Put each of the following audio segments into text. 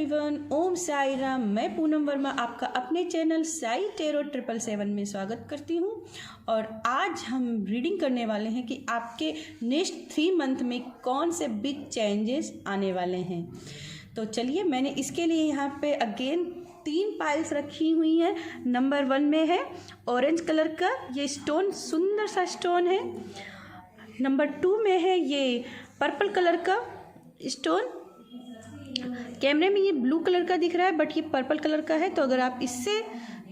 Everyone, ओम साई राम। मैं पूनम वर्मा आपका अपने चैनल साई टेरो 777 में स्वागत करती हूँ। और आज हम रीडिंग करने वाले हैं कि आपके नेक्स्ट 3 मंथ में कौन से बिग चेंजेस आने वाले हैं। तो चलिए, मैंने इसके लिए यहाँ पे अगेन 3 पाइल्स रखी हुई हैं। नंबर 1 में है ऑरेंज कलर का ये स्टोन, सुंदर सा स्टोन है। नंबर 2 में है ये पर्पल कलर का स्टोन। कैमरे में ये ब्लू कलर का दिख रहा है बट ये पर्पल कलर का है, तो अगर आप इससे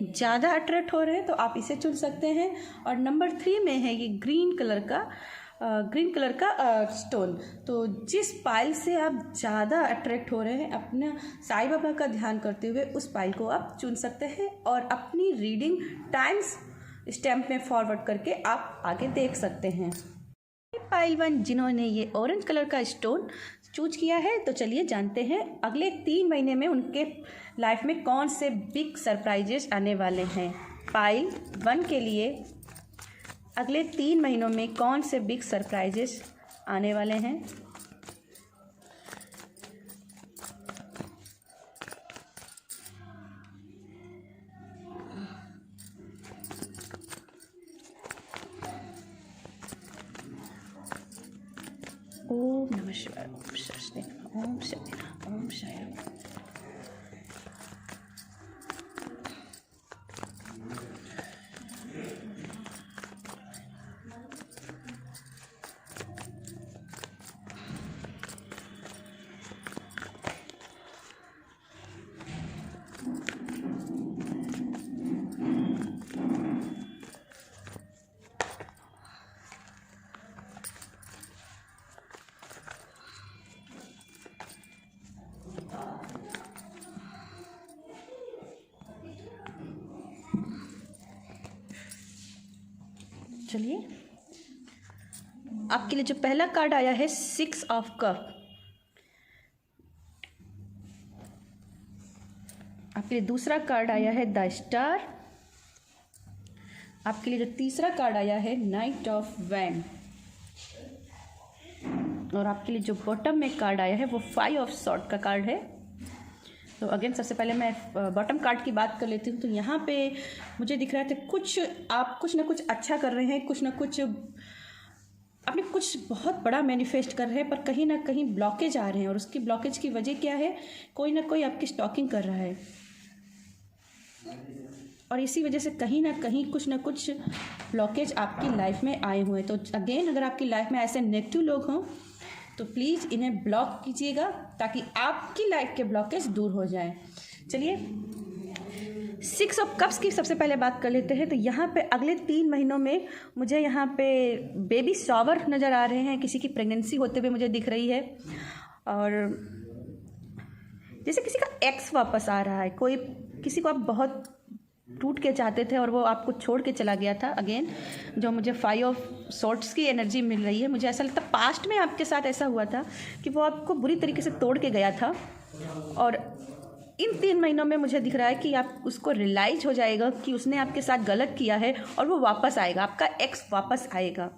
ज़्यादा अट्रैक्ट हो रहे हैं तो आप इसे चुन सकते हैं। और नंबर 3 में है ये ग्रीन कलर का स्टोन। तो जिस पाइल से आप ज़्यादा अट्रैक्ट हो रहे हैं, अपना साईं बाबा का ध्यान करते हुए उस पाइल को आप चुन सकते हैं और अपनी रीडिंग टाइम्स स्टैम्प में फॉरवर्ड करके आप आगे देख सकते हैं। पाइल 1 जिन्होंने ये ऑरेंज कलर का स्टोन चूज किया है, तो चलिए जानते हैं अगले 3 महीने में उनके लाइफ में कौन से बिग सरप्राइजेस आने वाले हैं। पाइल 1 के लिए अगले 3 महीनों में कौन से बिग सरप्राइजेस आने वाले हैं। ओम नमः शिवाय, ओम सरस्वती, ओम शक्ति, ओम साई। चलिए, आपके लिए जो पहला कार्ड आया है 6 ऑफ कप। आपके लिए दूसरा कार्ड आया है द स्टार। आपके लिए जो तीसरा कार्ड आया है नाइट ऑफ वैन। और आपके लिए जो बॉटम में कार्ड आया है वो 5 ऑफ सॉर्ड का कार्ड है। तो अगेन सबसे पहले मैं बॉटम कार्ड की बात कर लेती हूँ। तो यहाँ पे मुझे दिख रहा था आप कुछ ना कुछ अच्छा कर रहे हैं, कुछ ना कुछ आपने कुछ बहुत बड़ा मैनिफेस्ट कर रहे हैं, पर कहीं ना कहीं ब्लॉकेज आ रहे हैं। और उसकी ब्लॉकेज की वजह क्या है? कोई ना कोई आपकी स्टॉकिंग कर रहा है और इसी वजह से कहीं ना कहीं कुछ ना कुछ ब्लॉकेज आपकी लाइफ में आए हुए हैं। तो अगेन अगर आपकी लाइफ में ऐसे नेगेटिव लोग हों तो प्लीज़ इन्हें ब्लॉक कीजिएगा ताकि आपकी लाइफ के ब्लॉकेज दूर हो जाएं। चलिए, 6 ऑफ कप्स की सबसे पहले बात कर लेते हैं। तो यहाँ पे अगले 3 महीनों में मुझे यहाँ पे बेबी शॉवर नज़र आ रहे हैं। किसी की प्रेगनेंसी होते हुए मुझे दिख रही है और जैसे किसी का एक्स वापस आ रहा है। कोई किसी को आप बहुत टूट के चाहते थे और वो आपको छोड़ के चला गया था। अगेन जो मुझे 5 ऑफ सॉर्ड्स की एनर्जी मिल रही है, मुझे ऐसा लगता है पास्ट में आपके साथ ऐसा हुआ था कि वो आपको बुरी तरीके से तोड़ के गया था। और इन 3 महीनों में मुझे दिख रहा है कि आप उसको रियलाइज हो जाएगा कि उसने आपके साथ गलत किया है और वो वापस आएगा, आपका एक्स वापस आएगा।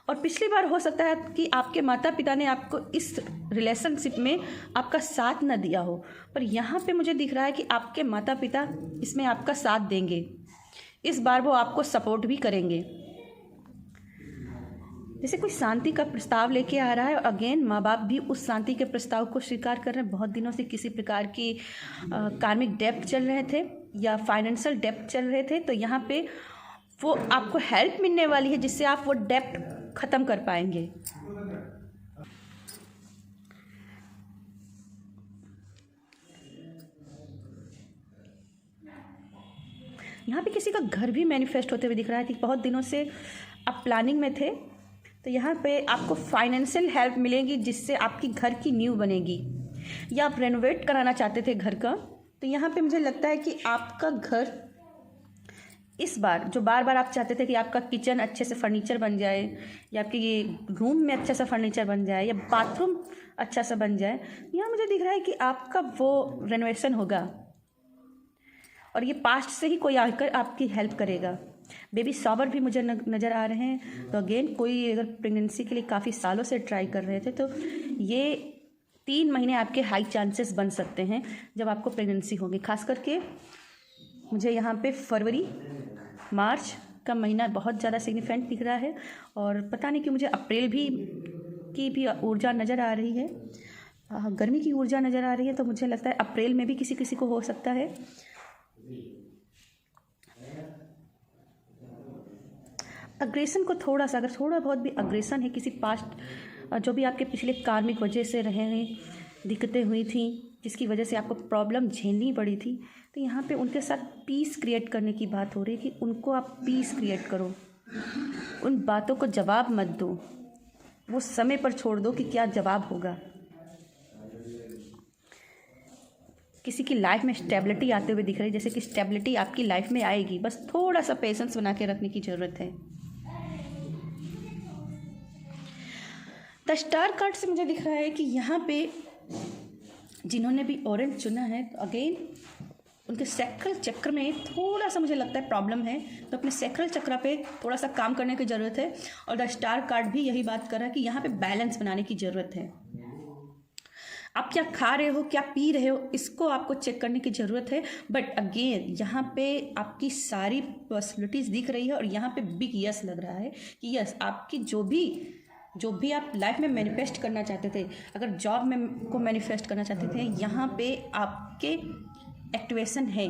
और पिछली बार हो सकता है कि आपके माता पिता ने आपको इस रिलेशनशिप में आपका साथ न दिया हो, पर यहाँ पे मुझे दिख रहा है कि आपके माता पिता इसमें आपका साथ देंगे। इस बार वो आपको सपोर्ट भी करेंगे। जैसे कोई शांति का प्रस्ताव लेके आ रहा है और अगेन माँ बाप भी उस शांति के प्रस्ताव को स्वीकार कर रहे हैं। बहुत दिनों से किसी प्रकार की कार्मिक डेब्ट चल रहे थे या फाइनेंशियल डेब्ट चल रहे थे, तो यहाँ पे वो आपको हेल्प मिलने वाली है जिससे आप वो डेब्ट ख़त्म कर पाएंगे। यहाँ पे किसी का घर भी मैनिफेस्ट होते हुए दिख रहा है कि बहुत दिनों से आप प्लानिंग में थे। तो यहाँ पे आपको फाइनेंशियल हेल्प मिलेगी जिससे आपकी घर की नींव बनेगी, या आप रेनोवेट कराना चाहते थे घर का। तो यहाँ पे मुझे लगता है कि आपका घर इस बार जो बार बार आप चाहते थे कि आपका किचन अच्छे से फर्नीचर बन जाए, या आपके ये रूम में अच्छा सा फर्नीचर बन जाए, या बाथरूम अच्छा सा बन जाए, यहाँ मुझे दिख रहा है कि आपका वो रेनोवेशन होगा और ये पास्ट से ही कोई आकर आपकी हेल्प करेगा। बेबी शॉवर भी मुझे नज़र आ रहे हैं। तो अगेन कोई अगर प्रेगनेंसी के लिए काफ़ी सालों से ट्राई कर रहे थे तो ये 3 महीने आपके हाई चांसेस बन सकते हैं जब आपको प्रेगनेंसी होगी। खास करके मुझे यहाँ पे फरवरी मार्च का महीना बहुत ज़्यादा सिग्निफिकेंट दिख रहा है, और पता नहीं कि मुझे अप्रैल की भी ऊर्जा नज़र आ रही है, गर्मी की ऊर्जा नज़र आ रही है। तो मुझे लगता है अप्रैल में भी किसी किसी को हो सकता है। अग्रेशन को थोड़ा सा, अगर थोड़ा बहुत भी अग्रेशन है किसी पास्ट, जो भी आपके पिछले कार्मिक वजह से रहे हैं, दिक्कतें हुई थी, जिसकी वजह से आपको प्रॉब्लम झेलनी पड़ी थी, तो यहाँ पे उनके साथ पीस क्रिएट करने की बात हो रही है कि उनको आप पीस क्रिएट करो। उन बातों को जवाब मत दो, वो समय पर छोड़ दो कि क्या जवाब होगा। किसी की लाइफ में स्टेबिलिटी आते हुए दिख रही है, जैसे कि स्टेबिलिटी आपकी लाइफ में आएगी, बस थोड़ा सा पेशेंस बना के रखने की ज़रूरत है। द स्टार कार्ड से मुझे दिख रहा है कि यहाँ पे जिन्होंने भी ऑरेंज चुना है, तो अगेन उनके सैक्रल चक्र में थोड़ा सा मुझे लगता है प्रॉब्लम है, तो अपने सैक्रल चक्र पे थोड़ा सा काम करने की ज़रूरत है। और द स्टार कार्ड भी यही बात कर रहा है कि यहाँ पे बैलेंस बनाने की ज़रूरत है। आप क्या खा रहे हो, क्या पी रहे हो, इसको आपको चेक करने की ज़रूरत है। बट अगेन यहाँ पे आपकी सारी पॉसिबिलिटीज़ दिख रही है, और यहाँ पे बिग यस लग रहा है कि यस, आपकी जो भी आप लाइफ में मैनिफेस्ट करना चाहते थे, अगर जॉब में को मैनिफेस्ट करना चाहते थे, यहाँ पे आपके एक्टिवेशन है।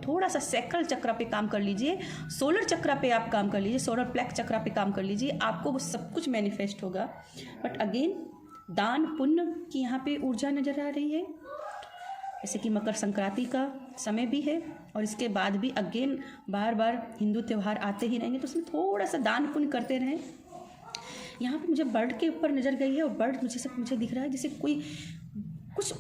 थोड़ा सा सैक्रल चक्र पे काम कर लीजिए, सोलर चक्र पे आप काम कर लीजिए, सोलर प्लेक्स चक्र पे काम कर लीजिए, आपको वो सब कुछ मैनिफेस्ट होगा। बट अगेन दान पुण्य की यहाँ पे ऊर्जा नज़र आ रही है, जैसे कि मकर संक्रांति का समय भी है, और इसके बाद भी अगेन बार बार हिंदू त्यौहार आते ही रहेंगे, तो उसमें थोड़ा सा दान पुण्य करते रहें। यहाँ पे मुझे बर्ड के ऊपर नज़र गई है, और बर्ड मुझे दिख रहा है जैसे कोई कुछ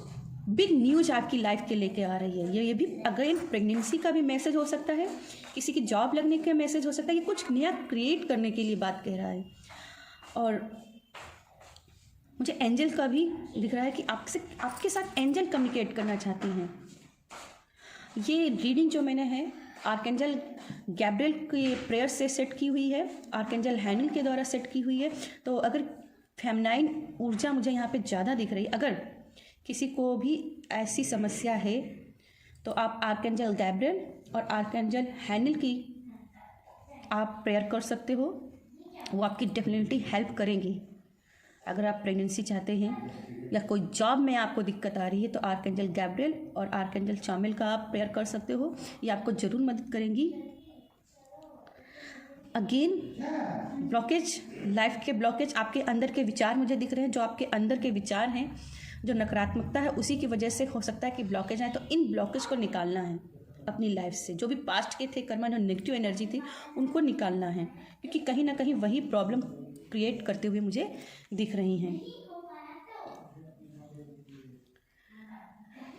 बिग न्यूज आपकी लाइफ के लेके आ रही है। ये भी अगेन प्रेगनेंसी का भी मैसेज हो सकता है, किसी की जॉब लगने का मैसेज हो सकता है, कि कुछ नया क्रिएट करने के लिए बात कह रहा है। और मुझे एंजल का भी दिख रहा है कि आपके साथ एंजल कम्युनिकेट करना चाहती हैं। ये रीडिंग जो मैंने है आर्कएंजल गैब्रियल की प्रेयर से सेट की हुई है, आर्कएंजल हैनिल के द्वारा सेट की हुई है। तो अगर फेमिनाइन ऊर्जा मुझे यहाँ पे ज़्यादा दिख रही है, अगर किसी को भी ऐसी समस्या है, तो आप आर्कएंजल गैब्रियल और आर्कएंजल हैनिल की आप प्रेयर कर सकते हो, वो आपकी डेफिनेटली हेल्प करेंगी। अगर आप प्रेगनेंसी चाहते हैं या कोई जॉब में आपको दिक्कत आ रही है, तो आर्कएंजल गैब्रियल और आर्कएंजल चामिल का आप प्रेयर कर सकते हो, ये आपको ज़रूर मदद करेंगी। अगेन ब्लॉकेज, लाइफ के ब्लॉकेज, आपके अंदर के विचार मुझे दिख रहे हैं, जो आपके अंदर के विचार हैं, जो नकारात्मकता है, उसी की वजह से हो सकता है कि ब्लॉकेज आए। तो इन ब्लॉकेज को निकालना है अपनी लाइफ से, जो भी पास्ट के थे कर्मा, जो नेगेटिव एनर्जी थी, उनको निकालना है, क्योंकि कहीं ना कहीं वही प्रॉब्लम क्रिएट करते हुए मुझे दिख रही हैं।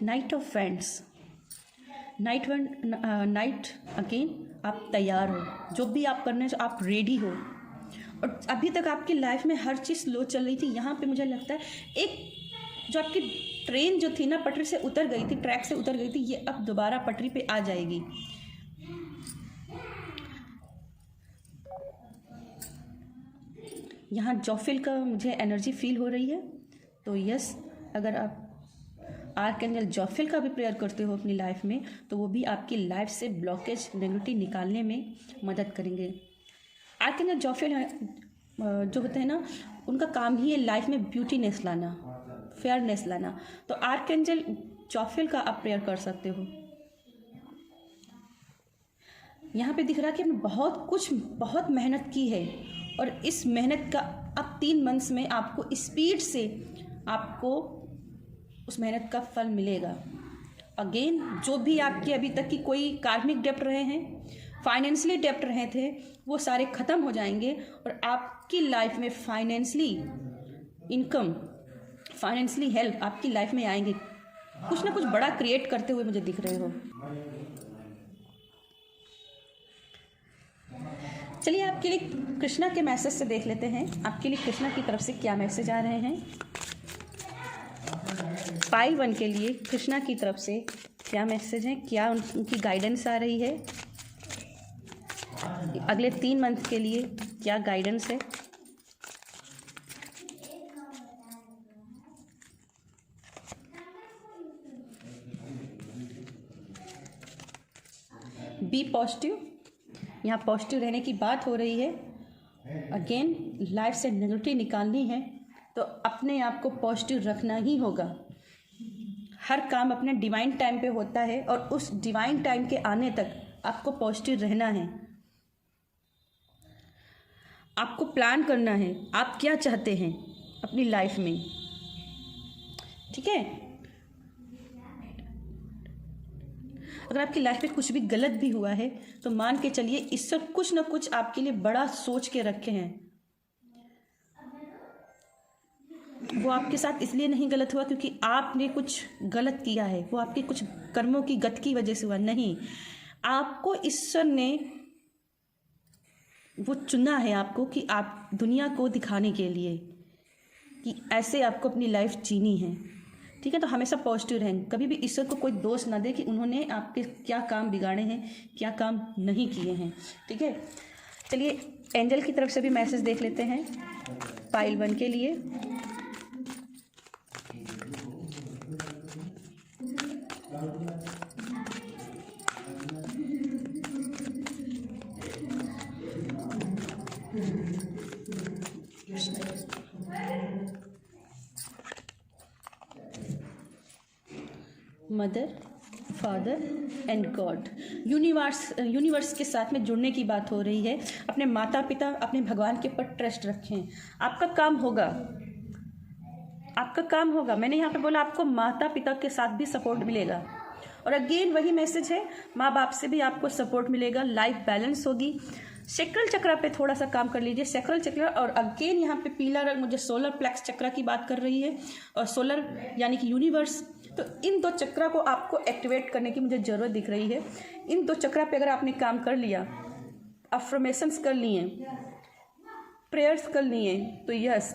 Night of friends, night again आप तैयार हो, जो भी आप करने से आप रेडी हो, और अभी तक आपकी लाइफ में हर चीज़ स्लो चल रही थी। यहाँ पे मुझे लगता है एक जो आपकी ट्रेन जो थी ना, पटरी से उतर गई थी, ट्रैक से उतर गई थी, ये अब दोबारा पटरी पे आ जाएगी। यहाँ जॉफिल का मुझे एनर्जी फील हो रही है, तो यस, अगर आप आर्कएंजल जॉफिल का भी प्रेयर करते हो अपनी लाइफ में, तो वो भी आपकी लाइफ से ब्लॉकेज नेगेटिविटी निकालने में मदद करेंगे। आर्कएंजल जॉफिल जो होते हैं ना, उनका काम ही है लाइफ में ब्यूटीनेस लाना, फेयरनेस लाना। तो आर्कएंजल जॉफिल का आप प्रेयर कर सकते हो। यहाँ पे दिख रहा है कि आपने बहुत मेहनत की है, और इस मेहनत का अब 3 मंथ्स में आपको स्पीड से आपको उस मेहनत का फल मिलेगा। अगेन जो भी आपके अभी तक की कोई कार्मिक डेप्ट रहे हैं, फाइनेंशियली डेप्ट रहे थे, वो सारे ख़त्म हो जाएंगे, और आपकी लाइफ में फाइनेंशियली इनकम, फाइनेंशियली हेल्प आपकी लाइफ में आएंगे। कुछ ना कुछ बड़ा क्रिएट करते हुए मुझे दिख रहे हो। चलिए आपके लिए कृष्णा के मैसेज से देख लेते हैं, आपके लिए कृष्णा की तरफ से क्या मैसेज आ रहे हैं। पाइल 1 के लिए कृष्णा की तरफ से क्या मैसेज है, क्या उनकी गाइडेंस आ रही है, अगले 3 मंथ के लिए क्या गाइडेंस है। B positive. यहाँ पॉजिटिव रहने की बात हो रही है। अगेन लाइफ से नेगेटिविटी निकालनी है तो अपने आप को पॉजिटिव रखना ही होगा। हर काम अपने डिवाइन टाइम पे होता है और उस डिवाइन टाइम के आने तक आपको पॉजिटिव रहना है। आपको प्लान करना है आप क्या चाहते हैं अपनी लाइफ में, ठीक है। अगर आपकी लाइफ में कुछ भी गलत भी हुआ है तो मान के चलिए ईश्वर कुछ ना कुछ आपके लिए बड़ा सोच के रखे हैं। वो आपके साथ इसलिए नहीं गलत हुआ क्योंकि आपने कुछ गलत किया है, वो आपके कुछ कर्मों की गत की वजह से हुआ नहीं। आपको ईश्वर ने वो चुना है आपको कि आप दुनिया को दिखाने के लिए कि ऐसे आपको अपनी लाइफ जीनी है, ठीक है। तो हमेशा पॉजिटिव रहें, कभी भी ईश्वर को कोई दोष ना दे कि उन्होंने आपके क्या काम बिगाड़े हैं, क्या काम नहीं किए हैं, ठीक है। चलिए एंजल की तरफ से भी मैसेज देख लेते हैं पाइल 1 के लिए। Mother, father and God, universe के साथ में जुड़ने की बात हो रही है। अपने माता पिता, अपने भगवान के ऊपर ट्रस्ट रखें। आपका काम होगा, आपका काम होगा। मैंने यहाँ पे बोला आपको माता पिता के साथ भी सपोर्ट मिलेगा। और अगेन वही मैसेज है, माँ बाप से भी आपको सपोर्ट मिलेगा, लाइफ बैलेंस होगी। सेक्रल चक्र पे थोड़ा सा काम कर लीजिए, सेक्रल चक्र। और अगेन यहाँ पे पीला रंग मुझे सोलर प्लेक्स चक्र की बात कर रही है, और सोलर यानी कि यूनिवर्स। तो इन 2 चक्र को आपको एक्टिवेट करने की मुझे ज़रूरत दिख रही है। इन 2 चक्र पे अगर आपने काम कर लिया, अफर्मेशंस कर लिए, प्रेयर्स कर लिए, तो यस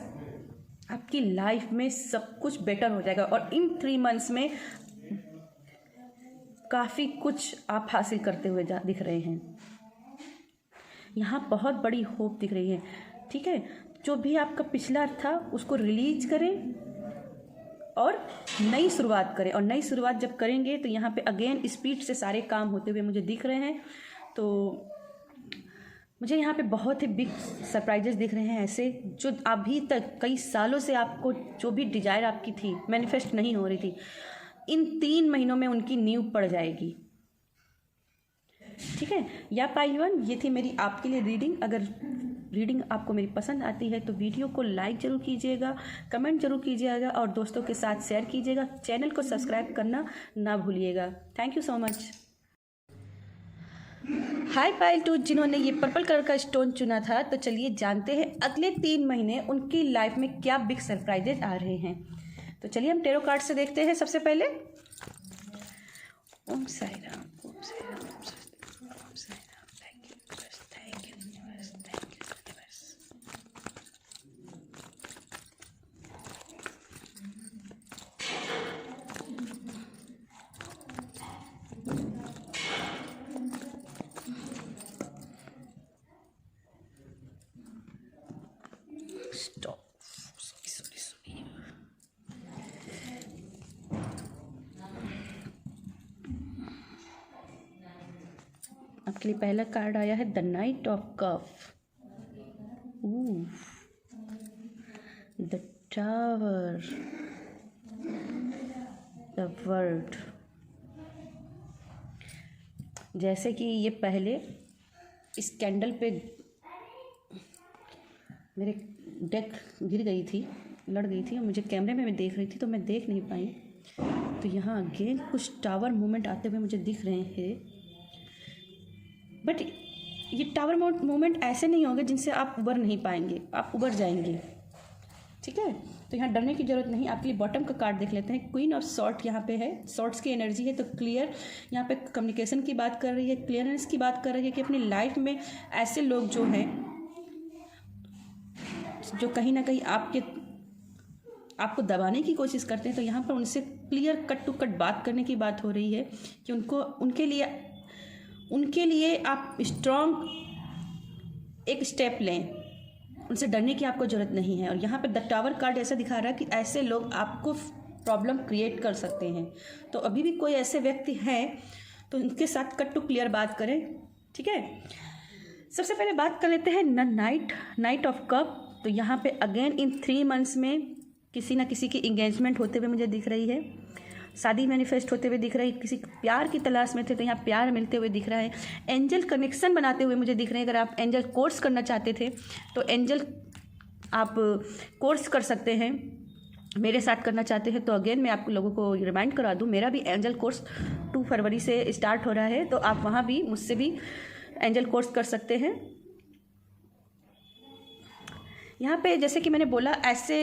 आपकी लाइफ में सब कुछ बेटर हो जाएगा। और इन 3 मंथ्स में काफ़ी कुछ आप हासिल करते हुए दिख रहे हैं। यहाँ बहुत बड़ी होप दिख रही है, ठीक है। जो भी आपका पिछला था उसको रिलीज करें और नई शुरुआत करें। और नई शुरुआत जब करेंगे तो यहाँ पे अगेन स्पीड से सारे काम होते हुए मुझे दिख रहे हैं। तो मुझे यहाँ पे बहुत ही बिग सरप्राइजेस दिख रहे हैं, ऐसे जो अभी तक कई सालों से आपको जो भी डिजायर आपकी थी मैनिफेस्ट नहीं हो रही थी, इन 3 महीनों में उनकी नींव पड़ जाएगी, ठीक है। या पाइल 1, ये थी मेरी आपके लिए रीडिंग। अगर रीडिंग आपको मेरी पसंद आती है तो वीडियो को लाइक ज़रूर कीजिएगा, कमेंट जरूर कीजिएगा और दोस्तों के साथ शेयर कीजिएगा। चैनल को सब्सक्राइब करना ना भूलिएगा। Thank you so much. Hi pile 2, जिन्होंने ये पर्पल कलर का स्टोन चुना था, तो चलिए जानते हैं अगले 3 महीने उनकी लाइफ में क्या बिग सरप्राइजेज आ रहे हैं। तो चलिए हम टेरो कार्ड से देखते हैं। सबसे पहले Om Sai Ram, Om Sai Ram, Om Sai Ram. Thank you universe, thank you universe, thank you universe. Stop, sorry. आपके लिए पहला कार्ड आया है the knight of cups, the tower, the world. जैसे कि ये पहले इस कैंडल पे मेरे डेक गिर गई थी, लड़ गई थी, और मुझे कैमरे में मैं देख रही थी तो मैं देख नहीं पाई। तो यहाँ अगेन कुछ टावर मूवमेंट आते हुए मुझे दिख रहे हैं, बट ये टावर मूवमेंट ऐसे नहीं होंगे जिनसे आप उबर नहीं पाएंगे, आप उबर जाएंगे, ठीक है। तो यहाँ डरने की ज़रूरत नहीं। आपके लिए बॉटम का कार्ड देख लेते हैं। क्वीन ऑफ सॉर्ट यहाँ पे है, सॉर्ट्स की एनर्जी है। तो क्लियर, यहाँ पे कम्युनिकेशन की बात कर रही है, क्लियरेंस की बात कर रही है कि अपनी लाइफ में ऐसे लोग जो हैं जो कहीं ना कहीं आपको दबाने की कोशिश करते हैं, तो यहाँ पर उनसे क्लियर कट टू कट बात करने की बात हो रही है कि उनके लिए आप स्ट्रॉन्ग एक स्टेप लें, उनसे डरने की आपको ज़रूरत नहीं है। और यहाँ पे द टावर कार्ड ऐसा दिखा रहा है कि ऐसे लोग आपको प्रॉब्लम क्रिएट कर सकते हैं। तो अभी भी कोई ऐसे व्यक्ति हैं तो उनके साथ कट टू क्लियर बात करें। ठीक है, सबसे पहले बात कर लेते हैं नाइट ऑफ कप। तो यहाँ पे अगेन इन 3 मंथ्स में किसी ना किसी की इंगेजमेंट होते हुए मुझे दिख रही है, शादी मैनिफेस्ट होते हुए दिख रही है, किसी प्यार की तलाश में थे तो यहाँ प्यार मिलते हुए दिख रहा है, एंजल कनेक्शन बनाते हुए मुझे दिख रहे हैं। अगर आप एंजल कोर्स करना चाहते थे तो एंजल आप कोर्स कर सकते हैं, मेरे साथ करना चाहते हैं तो अगेन मैं आप लोगों को रिमाइंड करा दूं, मेरा भी एंजल कोर्स 2 फरवरी से स्टार्ट हो रहा है, तो आप वहाँ भी मुझसे भी एंजल कोर्स कर सकते हैं। यहाँ पे जैसे कि मैंने बोला, ऐसे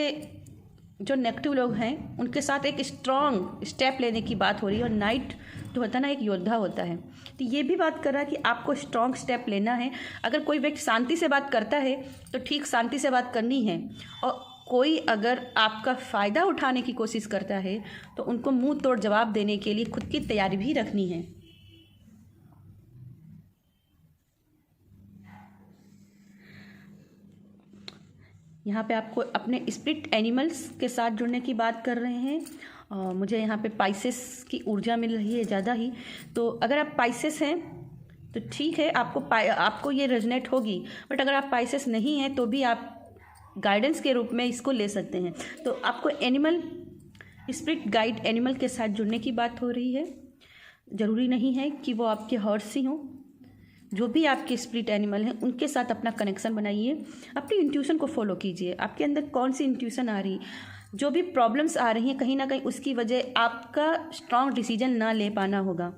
जो नेगेटिव लोग हैं उनके साथ एक स्ट्रॉन्ग स्टेप लेने की बात हो रही है, और नाइट जो होता है ना एक योद्धा होता है, तो ये भी बात कर रहा है कि आपको स्ट्रॉन्ग स्टेप लेना है। अगर कोई व्यक्ति शांति से बात करता है तो ठीक शांति से बात करनी है, और कोई अगर आपका फ़ायदा उठाने की कोशिश करता है तो उनको मुंह तोड़ जवाब देने के लिए खुद की तैयारी भी रखनी है। यहाँ पे आपको अपने स्पिरिट एनिमल्स के साथ जुड़ने की बात कर रहे हैं। मुझे यहाँ पे पाइसेस की ऊर्जा मिल रही है ज़्यादा ही, तो अगर आप पाइसेस हैं तो ठीक है, आपको ये रेजोनेट होगी, बट अगर आप पाइसेस नहीं हैं तो भी आप गाइडेंस के रूप में इसको ले सकते हैं। तो आपको एनिमल स्पिरिट गाइड एनिमल के साथ जुड़ने की बात हो रही है। ज़रूरी नहीं है कि वो आपके हॉर्स ही हों, जो भी आपके स्पिरिट एनिमल हैं उनके साथ अपना कनेक्शन बनाइए, अपनी इंट्यूशन को फॉलो कीजिए। आपके अंदर कौन सी इंट्यूशन आ रही, जो भी प्रॉब्लम्स आ रही हैं, कहीं ना कहीं उसकी वजह आपका स्ट्रॉन्ग डिसीजन ना ले पाना होगा।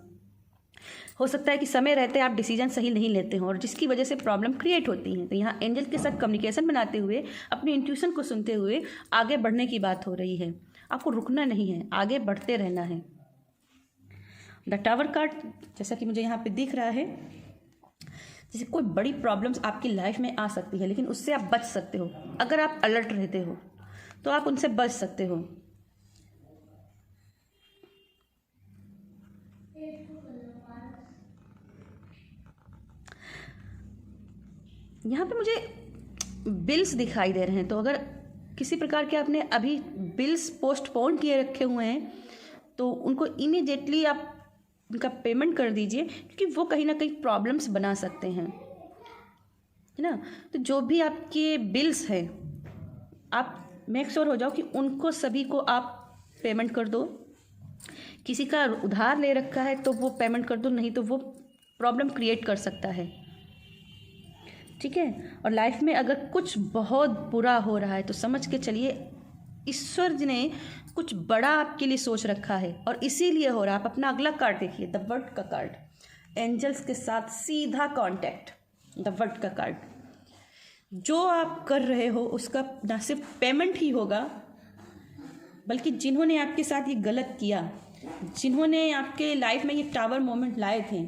हो सकता है कि समय रहते आप डिसीजन सही नहीं लेते हो और जिसकी वजह से प्रॉब्लम क्रिएट होती हैं। तो यहाँ एंजल के साथ कम्युनिकेशन बनाते हुए, अपनी इंट्यूशन को सुनते हुए आगे बढ़ने की बात हो रही है। आपको रुकना नहीं है, आगे बढ़ते रहना है। द टावर कार्ड जैसा कि मुझे यहाँ पे दिख रहा है, जैसे कोई बड़ी प्रॉब्लम्स आपकी लाइफ में आ सकती है, लेकिन उससे आप बच सकते हो। अगर आप अलर्ट रहते हो तो आप उनसे बच सकते हो। यहाँ पे मुझे बिल्स दिखाई दे रहे हैं, तो अगर किसी प्रकार के आपने अभी बिल्स पोस्टपोन किए रखे हुए हैं तो उनको इमीडिएटली आप उनका पेमेंट कर दीजिए, क्योंकि वो कहीं ना कहीं प्रॉब्लम्स बना सकते हैं, है ना। तो जो भी आपके बिल्स हैं आप मेक श्योर हो जाओ कि उनको सभी को आप पेमेंट कर दो। किसी का उधार ले रखा है तो वो पेमेंट कर दो, नहीं तो वो प्रॉब्लम क्रिएट कर सकता है। ठीक है, और लाइफ में अगर कुछ बहुत बुरा हो रहा है तो समझ के चलिए ईश्वर जी ने कुछ बड़ा आपके लिए सोच रखा है और इसीलिए हो रहा है। आप अपना अगला कार्ड देखिए, द वर्ड का कार्ड, एंजल्स के साथ सीधा कांटेक्ट, द वर्ड का कार्ड। जो आप कर रहे हो उसका ना सिर्फ पेमेंट ही होगा, बल्कि जिन्होंने आपके साथ ये गलत किया, जिन्होंने आपके लाइफ में ये टावर मोमेंट लाए थे,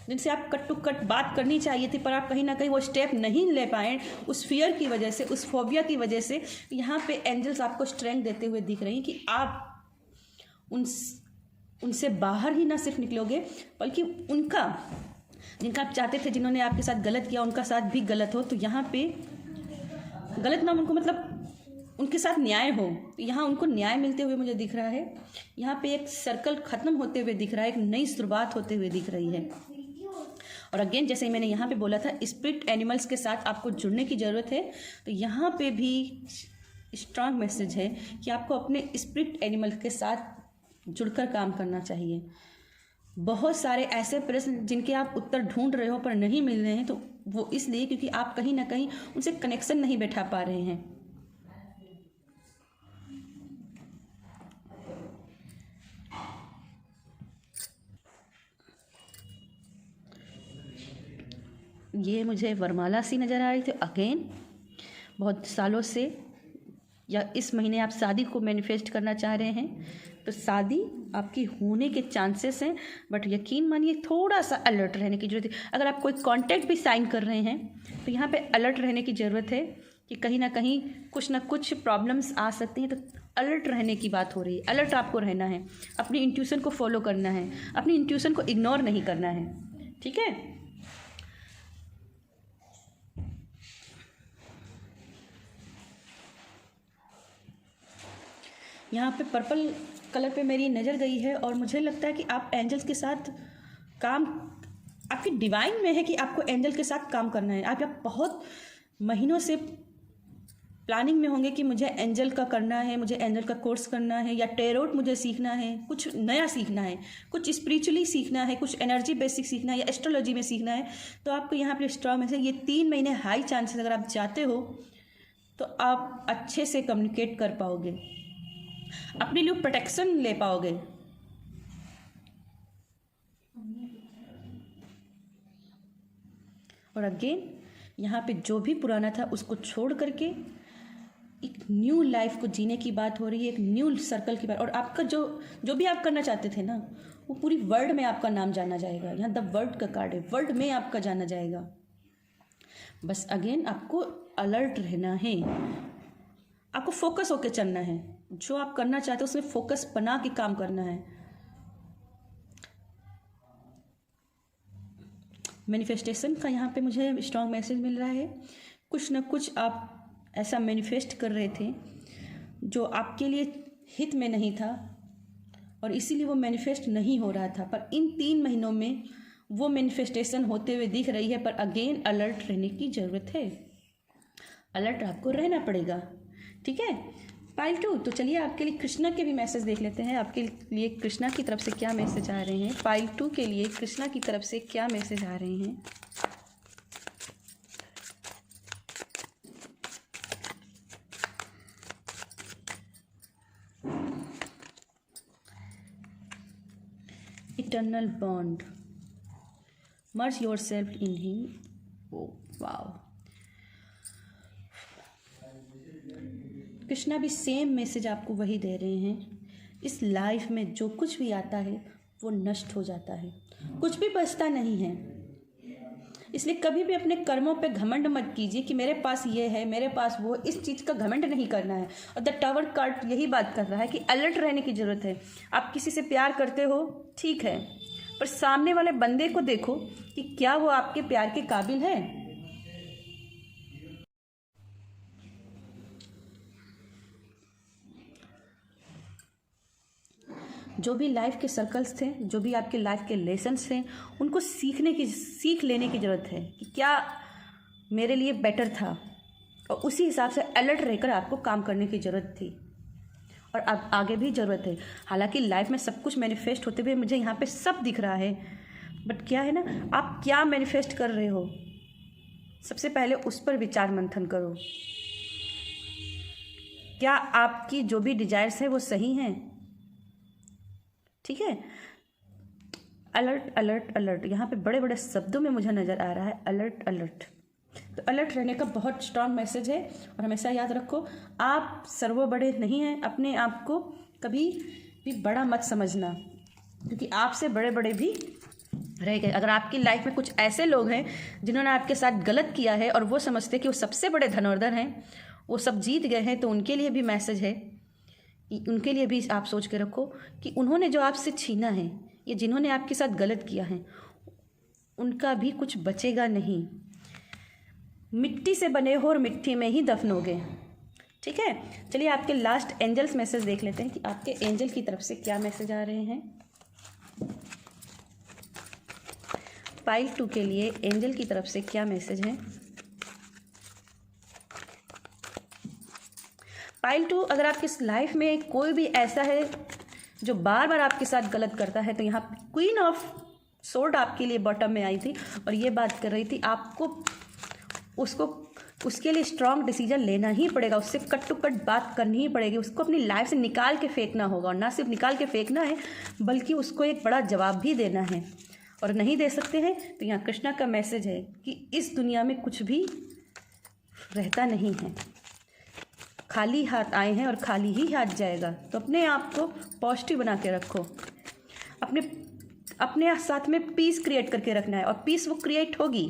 जिनसे आप कट टू कट बात करनी चाहिए थी पर आप कहीं ना कहीं वो स्टेप नहीं ले पाए, उस फियर की वजह से, उस फोबिया की वजह से, यहाँ पे एंजल्स आपको स्ट्रेंथ देते हुए दिख रही हैं कि आप उनसे बाहर ही ना सिर्फ निकलोगे, बल्कि जिनका आप चाहते थे, जिन्होंने आपके साथ गलत किया, उनका साथ भी गलत हो। तो यहाँ पे गलत ना उनको, मतलब उनके साथ न्याय हो, तो यहाँ उनको न्याय मिलते हुए मुझे दिख रहा है। यहाँ पे एक सर्कल ख़त्म होते हुए दिख रहा है, एक नई शुरुआत होते हुए दिख रही है। और अगेन जैसे ही मैंने यहाँ पे बोला था, स्पिरिट एनिमल्स के साथ आपको जुड़ने की ज़रूरत है, तो यहाँ पे भी स्ट्रांग मैसेज है कि आपको अपने स्पिरिट एनिमल के साथ जुड़कर काम करना चाहिए। बहुत सारे ऐसे प्रश्न जिनके आप उत्तर ढूंढ रहे हो पर नहीं मिल रहे हैं, तो वो इसलिए क्योंकि आप कहीं ना कहीं उनसे कनेक्शन नहीं बैठा पा रहे हैं। ये मुझे वरमाला सी नज़र आ रही थी। अगेन बहुत सालों से या इस महीने आप शादी को मैनिफेस्ट करना चाह रहे हैं, तो शादी आपकी होने के चांसेस हैं, बट यकीन मानिए थोड़ा सा अलर्ट रहने की ज़रूरत है। अगर आप कोई कॉन्ट्रैक्ट भी साइन कर रहे हैं तो यहाँ पे अलर्ट रहने की ज़रूरत है कि कहीं ना कहीं कुछ ना कुछ प्रॉब्लम्स आ सकती हैं, तो अलर्ट रहने की बात हो रही है। अलर्ट आपको रहना है, अपनी इंट्यूशन को फॉलो करना है, अपनी इंट्यूशन को इग्नोर नहीं करना है। ठीक है, यहाँ पे पर्पल कलर पे मेरी नज़र गई है और मुझे लगता है कि आप एंजल्स के साथ काम आपकी डिवाइन में है कि आपको एंजल के साथ काम करना है। आप बहुत महीनों से प्लानिंग में होंगे कि मुझे एंजल का करना है, मुझे एंजल का कोर्स करना है, या टेरोट मुझे सीखना है, कुछ नया सीखना है, कुछ स्पिरिचुअली सीखना है, कुछ एनर्जी बेसिक सीखना है, या एस्ट्रोलॉजी में सीखना है। तो आपको यहाँ पे स्ट्रॉन्ग है ये 3 महीने हाई चांसेस, अगर आप चाहते हो तो आप अच्छे से कम्युनिकेट कर पाओगे, अपने लिए प्रोटेक्शन ले पाओगे। और अगेन यहाँ पे जो भी पुराना था उसको छोड़ करके एक न्यू लाइफ को जीने की बात हो रही है, एक न्यू सर्कल की बात। और आपका जो भी आप करना चाहते थे ना, वो पूरी वर्ल्ड में आपका नाम जाना जाएगा। यहाँ द वर्ल्ड का कार्ड है, वर्ल्ड में आपका जाना जाएगा। बस अगेन आपको अलर्ट रहना है, आपको फोकस होकर चलना है। जो आप करना चाहते हो उसमें फोकस बना के काम करना है। मैनिफेस्टेशन का यहाँ पे मुझे स्ट्रॉन्ग मैसेज मिल रहा है। कुछ ना कुछ आप ऐसा मैनिफेस्ट कर रहे थे जो आपके लिए हित में नहीं था, और इसीलिए वो मैनिफेस्ट नहीं हो रहा था। पर इन 3 महीनों में वो मैनिफेस्टेशन होते हुए दिख रही है। पर अगेन अलर्ट रहने की ज़रूरत है, अलर्ट आपको रहना पड़ेगा, ठीक है। पाइल 2, तो चलिए आपके लिए कृष्णा के भी मैसेज देख लेते हैं। आपके लिए कृष्णा की तरफ से क्या मैसेज आ रहे हैं। पाइल 2 के लिए कृष्णा की तरफ से क्या मैसेज आ रहे हैं। Eternal bond, merge your self in him. Oh wow, Krishna भी सेम मैसेज आपको वही दे रहे हैं। इस लाइफ में जो कुछ भी आता है वो नष्ट हो जाता है, कुछ भी बचता नहीं है। इसलिए कभी भी अपने कर्मों पे घमंड मत कीजिए कि मेरे पास ये है, मेरे पास वो, इस चीज़ का घमंड नहीं करना है। और द टावर कार्ड यही बात कर रहा है कि अलर्ट रहने की ज़रूरत है। आप किसी से प्यार करते हो, ठीक है, पर सामने वाले बंदे को देखो कि क्या वो आपके प्यार के काबिल है। जो भी लाइफ के सर्कल्स थे, जो भी आपके लाइफ के लेसन्स थे, उनको सीख लेने की ज़रूरत है कि क्या मेरे लिए बेटर था, और उसी हिसाब से अलर्ट रहकर आपको काम करने की ज़रूरत थी, और अब आगे भी ज़रूरत है। हालांकि लाइफ में सब कुछ मैनिफेस्ट होते हुए मुझे यहाँ पे सब दिख रहा है, बट क्या है ना, आप क्या मैनिफेस्ट कर रहे हो, सबसे पहले उस पर विचार मंथन करो। क्या आपकी जो भी डिजायर्स है वो सही हैं, ठीक है। अलर्ट अलर्ट अलर्ट, यहाँ पे बड़े बड़े शब्दों में मुझे नज़र आ रहा है, अलर्ट अलर्ट। तो अलर्ट रहने का बहुत स्ट्रांग मैसेज है। और हमेशा याद रखो, आप सर्व बड़े नहीं हैं। अपने आप को कभी भी बड़ा मत समझना, क्योंकि आपसे बड़े बड़े भी रह गए। अगर आपकी लाइफ में कुछ ऐसे लोग हैं जिन्होंने आपके साथ गलत किया है और वो समझते हैं कि वो सबसे बड़े धनौरधर हैं, वो सब जीत गए हैं, तो उनके लिए भी मैसेज है, उनके लिए भी आप सोच के रखो कि उन्होंने जो आपसे छीना है, या जिन्होंने आपके साथ गलत किया है, उनका भी कुछ बचेगा नहीं। मिट्टी से बने हो और मिट्टी में ही दफनोगे, ठीक है। चलिए आपके लास्ट एंजल्स मैसेज देख लेते हैं कि आपके एंजल की तरफ से क्या मैसेज आ रहे हैं। पाइल 2 के लिए एंजल की तरफ से क्या मैसेज है। पाइल 2, अगर आपकी लाइफ में कोई भी ऐसा है जो बार बार आपके साथ गलत करता है, तो यहाँ क्वीन ऑफ सोर्ड आपके लिए बॉटम में आई थी और ये बात कर रही थी आपको उसके लिए स्ट्रांग डिसीजन लेना ही पड़ेगा, उससे कट टू कट बात करनी ही पड़ेगी, उसको अपनी लाइफ से निकाल के फेंकना होगा। और ना सिर्फ निकाल के फेंकना है, बल्कि उसको एक बड़ा जवाब भी देना है। और नहीं दे सकते हैं तो यहाँ कृष्णा का मैसेज है कि इस दुनिया में कुछ भी रहता नहीं है, खाली हाथ आए हैं और खाली ही हाथ जाएगा। तो अपने आप को पॉजिटिव बना के रखो, अपने साथ में पीस क्रिएट करके रखना है, और पीस वो क्रिएट होगी।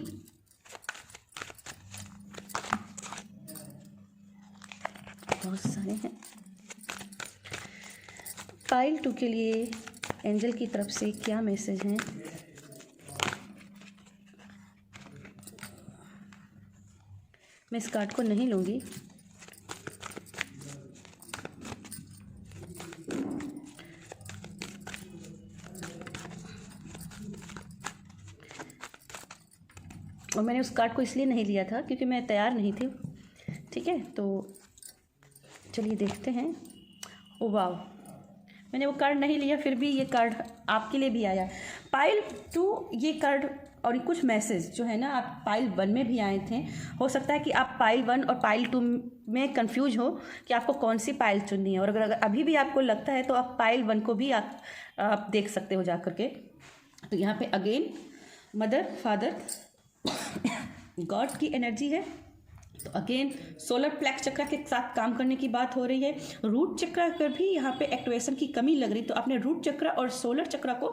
बहुत सारे हैं। पाइल 2 के लिए एंजल की तरफ से क्या मैसेज हैं। मैं इस कार्ड को नहीं लूँगी, और मैंने उस कार्ड को इसलिए नहीं लिया था क्योंकि मैं तैयार नहीं थी। ठीक है, तो चलिए देखते हैं। ओ वाह, मैंने वो कार्ड नहीं लिया, फिर भी ये कार्ड आपके लिए भी आया। पाइल 2 ये कार्ड और कुछ मैसेज जो है ना, आप पाइल 1 में भी आए थे। हो सकता है कि आप पाइल 1 और पाइल 2 में कंफ्यूज हो कि आपको कौन सी पाइल चुननी है, और अगर अभी भी आपको लगता है तो आप पाइल 1 को भी आप देख सकते हो जा करके। तो यहाँ पे अगेन मदर, फादर, गॉड की एनर्जी है। तो अगेन सोलर प्लेक्स चक्र के साथ काम करने की बात हो रही है। रूट चक्र पर भी यहाँ पे एक्टिवेशन की कमी लग रही, तो अपने रूट चक्र और सोलर चक्र को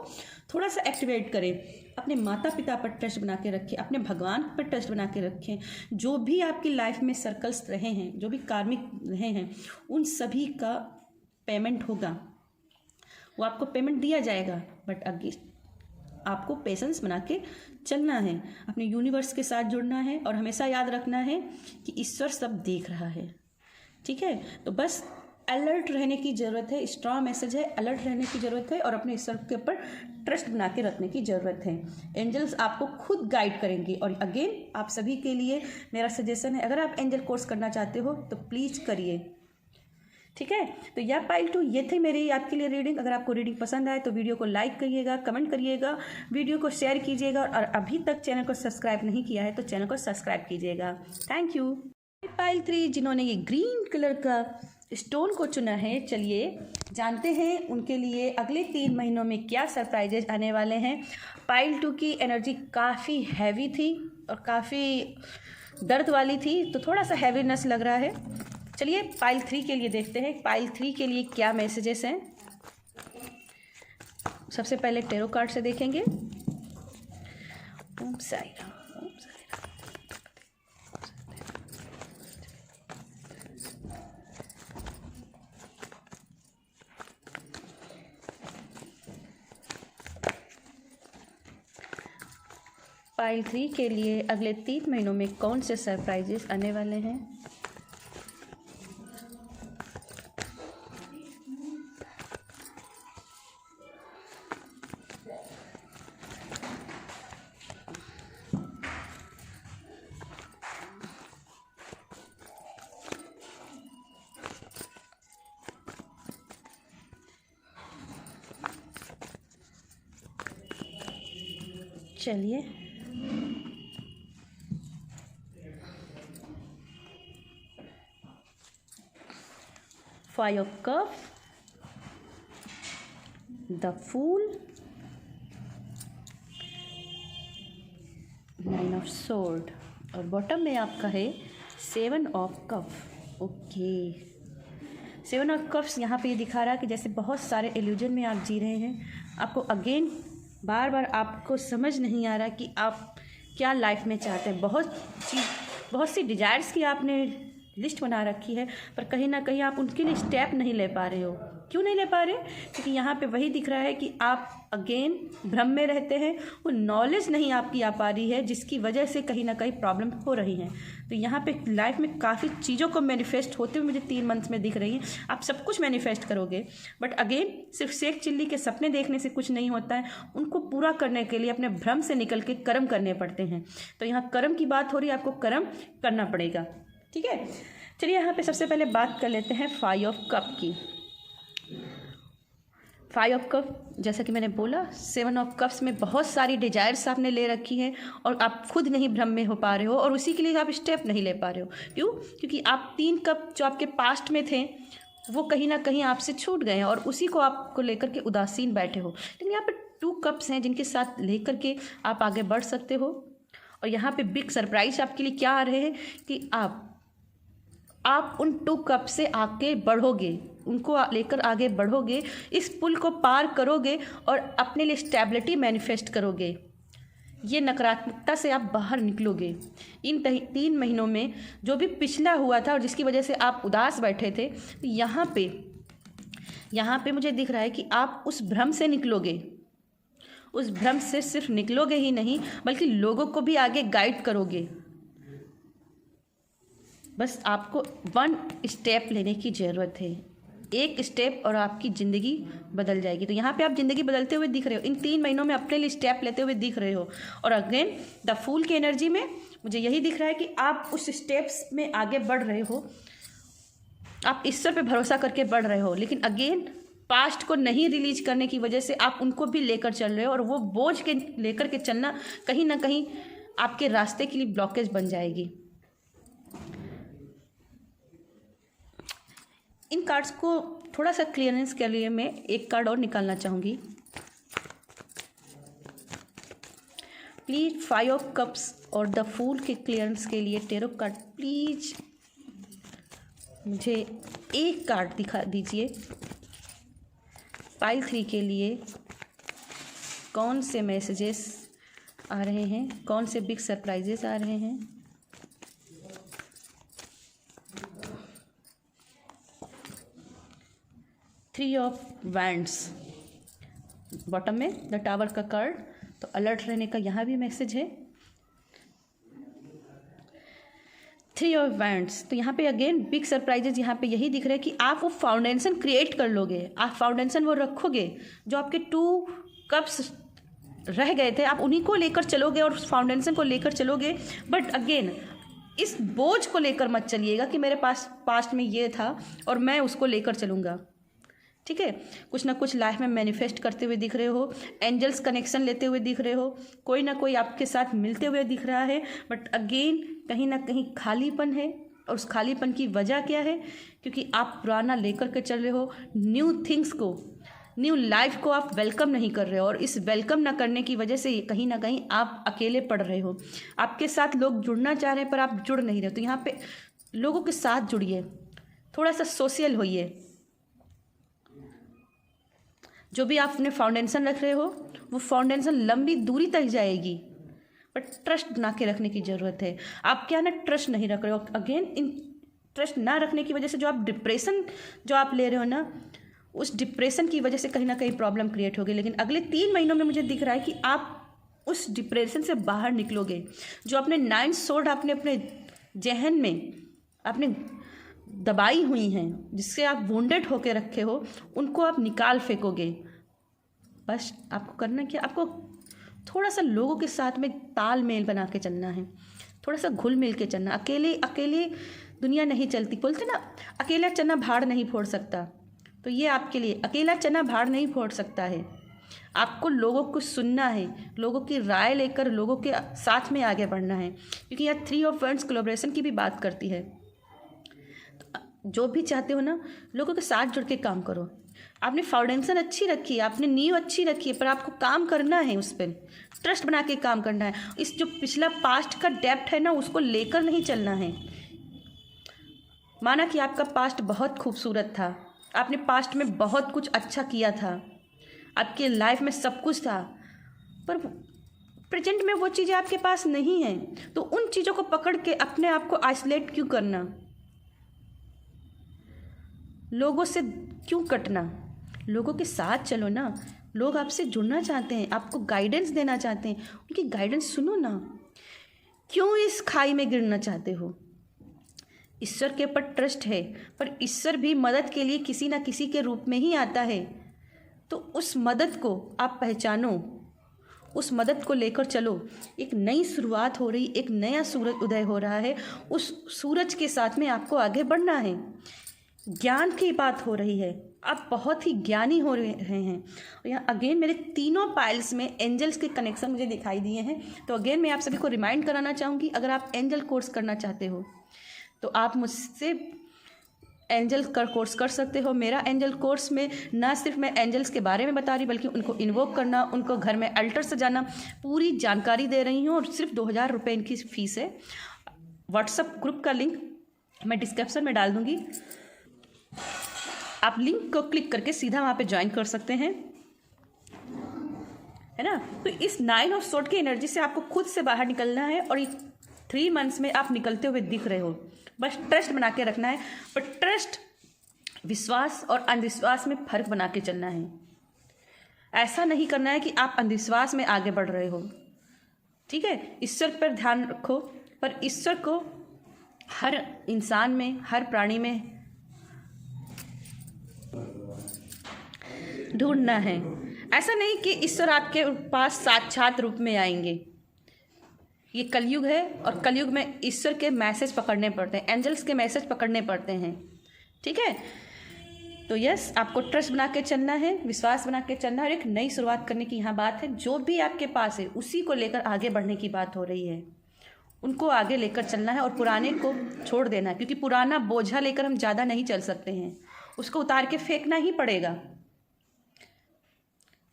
थोड़ा सा एक्टिवेट करें। अपने माता पिता पर ट्रस्ट बना के रखें, अपने भगवान पर ट्रस्ट बना के रखें। जो भी आपकी लाइफ में सर्कल्स रहे हैं, जो भी कार्मिक रहे हैं, उन सभी का पेमेंट होगा, वो आपको पेमेंट दिया जाएगा। बट अगेन आपको पेशेंस बना के चलना है, अपने यूनिवर्स के साथ जुड़ना है और हमेशा याद रखना है कि ईश्वर सब देख रहा है। ठीक है, तो बस अलर्ट रहने की ज़रूरत है। स्ट्रॉन्ग मैसेज है, अलर्ट रहने की ज़रूरत है और अपने ईश्वर के ऊपर ट्रस्ट बना के रखने की ज़रूरत है। एंजल्स आपको खुद गाइड करेंगे। और अगेन आप सभी के लिए मेरा सजेशन है, अगर आप एंजल कोर्स करना चाहते हो तो प्लीज़ करिए। ठीक है, तो यह पाइल 2 ये थे मेरी आपके लिए रीडिंग। अगर आपको रीडिंग पसंद आए तो वीडियो को लाइक करिएगा, कमेंट करिएगा, वीडियो को शेयर कीजिएगा, और अभी तक चैनल को सब्सक्राइब नहीं किया है तो चैनल को सब्सक्राइब कीजिएगा। Thank you. पाइल 3 जिन्होंने ये ग्रीन कलर का स्टोन को चुना है, चलिए जानते हैं उनके लिए अगले 3 महीनों में क्या सरप्राइजेज आने वाले हैं। पाइल 2 की एनर्जी काफ़ी हैवी थी और काफ़ी दर्द वाली थी, तो थोड़ा सा हैवीनेस लग रहा है। चलिए पाइल 3 के लिए देखते हैं पाइल 3 के लिए क्या मैसेजेस हैं। सबसे पहले टेरो कार्ड से देखेंगे। ओम साई राम, ओम साई राम। पाइल 3 के लिए अगले 3 महीनों में कौन से सरप्राइजेस आने वाले हैं। चलिए five of cup, the fool, 9 of sword, और बॉटम में आपका है 7 of cup. Okay, 7 of cups यहाँ पे ये दिखा रहा है कि जैसे बहुत सारे इल्यूजन में आप जी रहे हैं। आपको अगेन बार बार आपको समझ नहीं आ रहा कि आप क्या लाइफ में चाहते हैं। बहुत सी डिजायर्स की आपने लिस्ट बना रखी है, पर कहीं ना कहीं आप उनके लिए स्टेप नहीं ले पा रहे हो। क्यों नहीं ले पा रहे? क्योंकि यहाँ पे वही दिख रहा है कि आप अगेन भ्रम में रहते हैं, वो नॉलेज नहीं आपकी आ पा रही है, जिसकी वजह से कहीं ना कहीं प्रॉब्लम हो रही हैं। तो यहाँ पे लाइफ में काफ़ी चीज़ों को मैनिफेस्ट होते हुए मुझे 3 मंथ में दिख रही हैं। आप सब कुछ मैनिफेस्ट करोगे, बट अगेन सिर्फ शेख चिल्ली के सपने देखने से कुछ नहीं होता है। उनको पूरा करने के लिए अपने भ्रम से निकल के कर्म करने पड़ते हैं। तो यहाँ कर्म की बात हो रही है, आपको कर्म करना पड़ेगा। ठीक है, चलिए यहाँ पे सबसे पहले बात कर लेते हैं 5 ऑफ कप की। 5 ऑफ कप, जैसा कि मैंने बोला, 7 ऑफ कप्स में बहुत सारी डिजायर्स आपने ले रखी हैं और आप खुद नहीं भ्रम में हो पा रहे हो, और उसी के लिए आप स्टेप नहीं ले पा रहे हो। क्यों? क्योंकि आप 3 कप जो आपके पास्ट में थे वो कहीं ना कहीं आपसे छूट गए हैं और उसी को आपको लेकर के उदासीन बैठे हो। लेकिन यहाँ पर 2 कप्स हैं जिनके साथ लेकर के आप आगे बढ़ सकते हो। और यहाँ पे बिग सरप्राइज आपके लिए क्या आ रहे हैं कि आप उन 2 कप से आगे बढ़ोगे, उनको लेकर आगे बढ़ोगे, इस पुल को पार करोगे और अपने लिए स्टेबिलिटी मैनिफेस्ट करोगे। ये नकारात्मकता से आप बाहर निकलोगे। इन 3 महीनों में जो भी पिछला हुआ था और जिसकी वजह से आप उदास बैठे थे, यहाँ पे मुझे दिख रहा है कि आप उस भ्रम से निकलोगे। उस भ्रम से सिर्फ निकलोगे ही नहीं, बल्कि लोगों को भी आगे गाइड करोगे। बस आपको 1 स्टेप लेने की ज़रूरत है। एक स्टेप और आपकी ज़िंदगी बदल जाएगी। तो यहाँ पे आप ज़िंदगी बदलते हुए दिख रहे हो, इन 3 महीनों में अपने लिए स्टेप लेते हुए दिख रहे हो। और अगेन द फूल की एनर्जी में मुझे यही दिख रहा है कि आप उस स्टेप्स में आगे बढ़ रहे हो, आप ईश्वर पे भरोसा करके बढ़ रहे हो। लेकिन अगेन पास्ट को नहीं रिलीज करने की वजह से आप उनको भी लेकर चल रहे हो, और वो बोझ के लेकर के चलना कहीं ना कहीं आपके रास्ते के लिए ब्लॉकेज बन जाएगी। इन कार्ड्स को थोड़ा सा क्लियरेंस के लिए मैं एक कार्ड और निकालना चाहूँगी। प्लीज 5 ऑफ कप्स और द फूल के क्लियरेंस के लिए टेरो कार्ड प्लीज मुझे एक कार्ड दिखा दीजिए। पाइल 3 के लिए कौन से मैसेजेस आ रहे हैं, कौन से बिग सरप्राइजेस आ रहे हैं। थ्री ऑफ वैंड्स बॉटम में द टावर का कार्ड, तो अलर्ट रहने का यहाँ भी मैसेज है। 3 ऑफ वैंड्स, तो यहाँ पे अगेन बिग सरप्राइजेज यहाँ पे यही दिख रहा है कि आप वो फाउंडेशन क्रिएट कर लोगे, आप फाउंडेशन वो रखोगे। जो आपके 2 कप्स रह गए थे आप उन्हीं को लेकर चलोगे और उस फाउंडेशन को लेकर चलोगे। बट अगेन इस बोझ को लेकर मत चलिएगा कि मेरे पास पास्ट में ये था और मैं उसको लेकर चलूँगा। ठीक है, कुछ ना कुछ लाइफ में मैनिफेस्ट करते हुए दिख रहे हो, एंजल्स कनेक्शन लेते हुए दिख रहे हो, कोई ना कोई आपके साथ मिलते हुए दिख रहा है। बट अगेन कहीं ना कहीं खालीपन है, और उस खालीपन की वजह क्या है? क्योंकि आप पुराना लेकर के चल रहे हो, न्यू थिंग्स को, न्यू लाइफ को आप वेलकम नहीं कर रहे हो, और इस वेलकम ना करने की वजह से कहीं ना कहीं आप अकेले पड़ रहे हो। आपके साथ लोग जुड़ना चाह रहे हैं पर आप जुड़ नहीं रहे। तो यहाँ पे लोगों के साथ जुड़िए, थोड़ा सा सोशल होइए। जो भी आप अपने फाउंडेशन रख रहे हो वो फाउंडेशन लंबी दूरी तक जाएगी, बट ट्रस्ट बना के रखने की ज़रूरत है। आप क्या ना ट्रस्ट नहीं रख रहे हो। अगेन इन ट्रस्ट ना रखने की वजह से जो आप डिप्रेशन जो आप ले रहे हो ना, उस डिप्रेशन की वजह से कहीं ना कहीं प्रॉब्लम क्रिएट होगी। लेकिन अगले 3 महीनों में मुझे दिख रहा है कि आप उस डिप्रेशन से बाहर निकलोगे। जो अपने 9 सोर्ड आपने अपने जहन में आपने दबाई हुई हैं, जिससे आप वुंडेड होके रखे हो, उनको आप निकाल फेंकोगे। बस आपको करना क्या, आपको थोड़ा सा लोगों के साथ में तालमेल बना के चलना है, थोड़ा सा घुल मिल के चलना। अकेले अकेले दुनिया नहीं चलती। बोलते ना, अकेला चना भाड़ नहीं फोड़ सकता। तो ये आपके लिए, अकेला चना भाड़ नहीं फोड़ सकता है। आपको लोगों को सुनना है, लोगों की राय लेकर लोगों के साथ में आगे बढ़ना है। क्योंकि यहाँ 3 ऑफ वैंड्स कोलैबोरेशन की भी बात करती है। जो भी चाहते हो ना, लोगों के साथ जुड़ के काम करो। आपने फाउंडेशन अच्छी रखी है, आपने नींव अच्छी रखी है, पर आपको काम करना है, उस पर ट्रस्ट बना के काम करना है। इस जो पिछला पास्ट का डेप्थ है ना, उसको लेकर नहीं चलना है। माना कि आपका पास्ट बहुत खूबसूरत था, आपने पास्ट में बहुत कुछ अच्छा किया था, आपके लाइफ में सब कुछ था, पर प्रेजेंट में वो चीज़ें आपके पास नहीं हैं। तो उन चीज़ों को पकड़ के अपने आप को आइसोलेट क्यों करना, लोगों से क्यों कटना? लोगों के साथ चलो ना। लोग आपसे जुड़ना चाहते हैं, आपको गाइडेंस देना चाहते हैं, उनकी गाइडेंस सुनो ना। क्यों इस खाई में गिरना चाहते हो? ईश्वर के ऊपर ट्रस्ट है, पर ईश्वर भी मदद के लिए किसी ना किसी के रूप में ही आता है। तो उस मदद को आप पहचानो, उस मदद को लेकर चलो। एक नई शुरुआत हो रही, एक नया सूरज उदय हो रहा है, उस सूरज के साथ में आपको आगे बढ़ना है। ज्ञान की बात हो रही है, आप बहुत ही ज्ञानी हो रहे हैं। और यहाँ अगेन मेरे तीनों पाइल्स में एंजल्स के कनेक्शन मुझे दिखाई दिए हैं। तो अगेन मैं आप सभी को रिमाइंड कराना चाहूँगी, अगर आप एंजल कोर्स करना चाहते हो तो आप मुझसे एंजल का कोर्स कर सकते हो। मेरा एंजल कोर्स में ना सिर्फ मैं एंजल्स के बारे में बता रही, बल्कि उनको इन्वोक करना, उनको घर में अल्टर सजाना, पूरी जानकारी दे रही हूँ। और सिर्फ 2000 रुपये इनकी फ़ीस है। व्हाट्सएप ग्रुप का लिंक मैं डिस्क्रिप्शन में डाल दूँगी, आप लिंक को क्लिक करके सीधा वहाँ पे ज्वाइन कर सकते हैं, है ना। तो इस 9 ऑफ सोर्ड की एनर्जी से आपको खुद से बाहर निकलना है, और 3 मंथ्स में आप निकलते हुए दिख रहे हो। बस ट्रस्ट बना के रखना है, पर ट्रस्ट, विश्वास और अंधविश्वास में फर्क बना के चलना है। ऐसा नहीं करना है कि आप अंधविश्वास में आगे बढ़ रहे हो। ठीक है, ईश्वर पर ध्यान रखो, पर ईश्वर को हर इंसान में, हर प्राणी में ढूंढना है। ऐसा नहीं कि ईश्वर आपके पास साक्षात रूप में आएंगे। ये कलयुग है और कलयुग में ईश्वर के मैसेज पकड़ने पड़ते हैं, एंजल्स के मैसेज पकड़ने पड़ते हैं। ठीक है, तो यस, आपको ट्रस्ट बना के चलना है, विश्वास बना के चलना है और एक नई शुरुआत करने की यहाँ बात है। जो भी आपके पास है उसी को लेकर आगे बढ़ने की बात हो रही है, उनको आगे लेकर चलना है और पुराने को छोड़ देना है, क्योंकि पुराना बोझा लेकर हम ज़्यादा नहीं चल सकते हैं, उसको उतार के फेंकना ही पड़ेगा।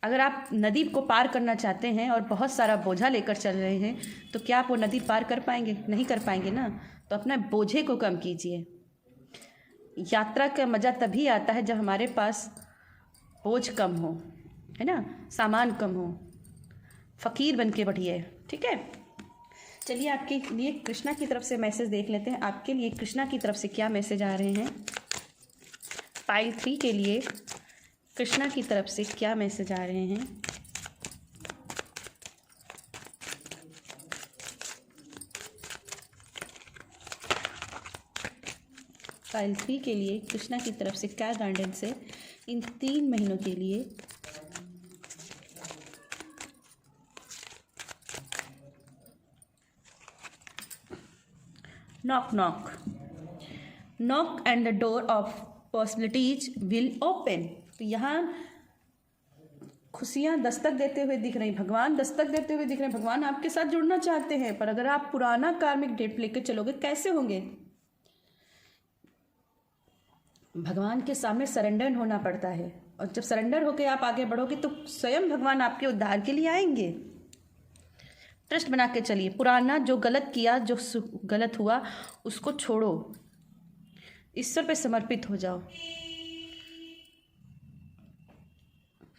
अगर आप नदी को पार करना चाहते हैं और बहुत सारा बोझा लेकर चल रहे हैं तो क्या आप वो नदी पार कर पाएंगे? नहीं कर पाएंगे ना। तो अपना बोझे को कम कीजिए। यात्रा का मज़ा तभी आता है जब हमारे पास बोझ कम हो, है ना, सामान कम हो, फ़कीर बन के बढ़िए। ठीक है, चलिए आपके लिए कृष्णा की तरफ से मैसेज देख लेते हैं। आपके लिए कृष्णा की तरफ से क्या मैसेज आ रहे हैं? पाइल 3 के लिए कृष्णा की तरफ से क्या मैसेज आ रहे हैं? पाइल 3 के लिए कृष्णा की तरफ से क्या गाइडेंस है इन 3 महीनों के लिए? Knock knock knock and the door of possibilities will open. तो यहाँ खुशियाँ दस्तक देते हुए दिख रही, भगवान दस्तक देते हुए दिख रहे हैं। भगवान आपके साथ जुड़ना चाहते हैं, पर अगर आप पुराना कार्मिक डेट लेकर चलोगे कैसे होंगे? भगवान के सामने सरेंडर होना पड़ता है, और जब सरेंडर होकर आप आगे बढ़ोगे तो स्वयं भगवान आपके उद्धार के लिए आएंगे। ट्रस्ट बना के चलिए। पुराना जो गलत किया, जो गलत हुआ, उसको छोड़ो, ईश्वर पे समर्पित हो जाओ।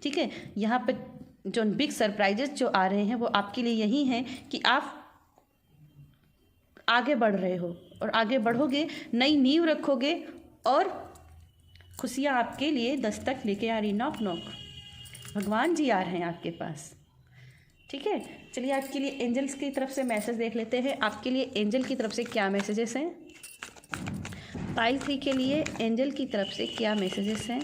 ठीक है, यहाँ पे जो बिग सरप्राइजेस जो आ रहे हैं वो आपके लिए यही हैं कि आप आगे बढ़ रहे हो और आगे बढ़ोगे, नई नींव रखोगे और खुशियाँ आपके लिए दस्तक लेके आ रही। नॉक नॉक, भगवान जी आ रहे हैं आपके पास। ठीक है, चलिए आपके लिए एंजल्स की तरफ से मैसेज देख लेते हैं। आपके लिए एंजल की तरफ से क्या मैसेजेस हैं? पाइल 3 के लिए एंजल की तरफ से क्या मैसेजेस हैं?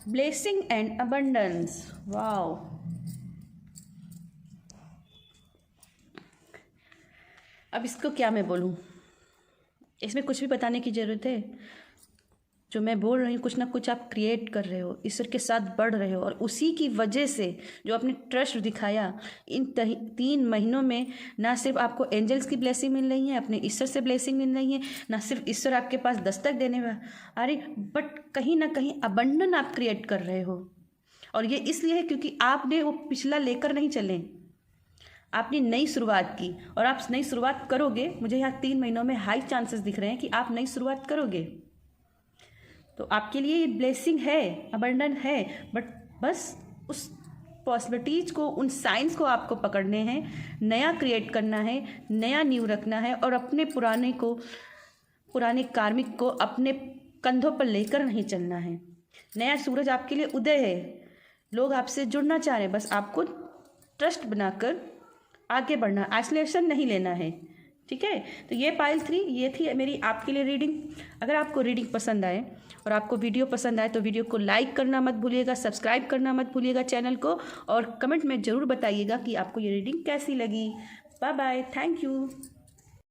Blessing and abundance. वाओ, अब इसको क्या मैं बोलूँ? इसमें कुछ भी बताने की ज़रूरत है? जो मैं बोल रही हूँ कुछ ना कुछ आप क्रिएट कर रहे हो, ईश्वर के साथ बढ़ रहे हो, और उसी की वजह से जो आपने ट्रस्ट दिखाया इन 3 महीनों में, ना सिर्फ आपको एंजल्स की ब्लेसिंग मिल रही है, अपने ईश्वर से ब्लेसिंग मिल रही है, ना सिर्फ ईश्वर आपके पास दस्तक देने वाला, अरे बट कहीं ना कहीं अबंडन आप क्रिएट कर रहे हो। और ये इसलिए है क्योंकि आपने वो पिछला लेकर नहीं चले, आपने नई शुरुआत की, और आप नई शुरुआत करोगे। मुझे यहाँ 3 महीनों में हाई चांसेस दिख रहे हैं कि आप नई शुरुआत करोगे। तो आपके लिए ये ब्लेसिंग है, अबंडन है, बट बस उस पॉसिबिलिटीज़ को, उन साइंस को आपको पकड़ने हैं, नया क्रिएट करना है, नया न्यू रखना है, और अपने पुराने कार्मिक को अपने कंधों पर लेकर नहीं चलना है। नया सूरज आपके लिए उदय है, लोग आपसे जुड़ना चाह रहे हैं, बस आपको ट्रस्ट बनाकर आगे बढ़ना, आइसोलेशन नहीं लेना है। ठीक है, तो ये पाइल 3 ये थी मेरी आपके लिए रीडिंग। अगर आपको रीडिंग पसंद आए और आपको वीडियो पसंद आए तो वीडियो को लाइक करना मत भूलिएगा, सब्सक्राइब करना मत भूलिएगा चैनल को, और कमेंट में ज़रूर बताइएगा कि आपको ये रीडिंग कैसी लगी। Bye bye, thank you.